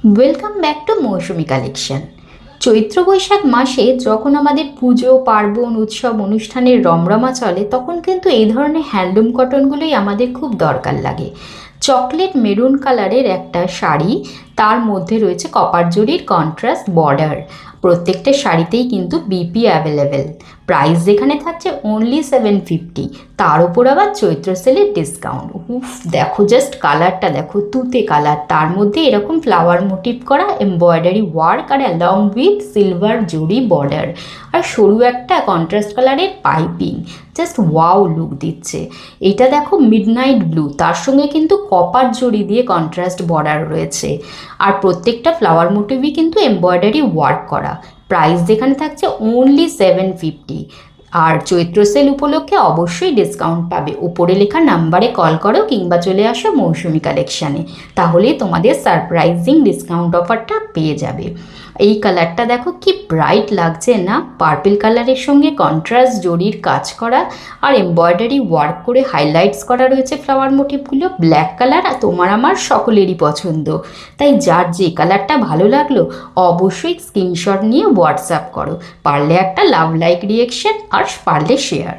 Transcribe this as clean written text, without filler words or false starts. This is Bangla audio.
Welcome back to Mousumi collection. চৈত্র বৈশাখ মাসে যখন আমাদের পুজো পার্বণ উৎসব অনুষ্ঠানের রমরমা চলে, তখন কিন্তু এই ধরনের হ্যান্ডলুম কটনগুলোই আমাদের খুব দরকার লাগে। চকলেট মেরুন কালারের একটা শাড়ি, তার মধ্যে রয়েছে কপার জরির কন্ট্রাস্ট বর্ডার। প্রত্যেকটা শাড়িতেই কিন্তু বিপি অ্যাভেলেবেল। প্রাইস যেখানে থাকছে অনলি 750, তার উপর আবার চৈত্র সেলের ডিসকাউন্ট। উফ, দেখো জাস্ট কালারটা দেখো, তুতে কালার, তার মধ্যে এরকম ফ্লাওয়ার মোটিভ করা এমব্রয়ডারি ওয়ার্ক আর along with silver zari border, আর সরু একটা কন্ট্রাস্ট কালারের পাইপিং। জাস্ট ওয়াও লুক দিচ্ছে। এটা দেখো মিডনাইট ব্লু, তার সঙ্গে কিন্তু কপার জরি দিয়ে কন্ট্রাস্ট বর্ডার রয়েছে, আর প্রত্যেকটা ফ্লাওয়ার মোটিভই কিন্তু এমব্রয়ডারি ওয়ার্ক করা। প্রাইস যেখানে থাকছে অনলি 750, আর চৈত্র সেল উপলক্ষে অবশ্যই ডিসকাউন্ট পাবে। উপরে লেখা নাম্বারে কল করো কিংবা চলে আসো মৌসুমি কালেকশানে, তাহলেই তোমাদের সারপ্রাইজিং ডিসকাউন্ট অফারটা পেয়ে যাবে। এই কালারটা দেখো কি ব্রাইট লাগছে না, পার্পল কালারের সঙ্গে কন্ট্রাস্ট জরির কাজ করা আর এমব্রয়ডারি ওয়ার্ক করে হাইলাইটস করা রয়েছে ফ্লাওয়ার মোটিভগুলো। ব্ল্যাক কালার আর তোমার আমার সকলেরই পছন্দ, তাই যার যে কালারটা ভালো লাগলো অবশ্যই স্ক্রিনশট নিয়ে হোয়াটসঅ্যাপ করো। পারলে একটা লাভ লাইক রিয়েকশন, আর পারলে শেয়ার।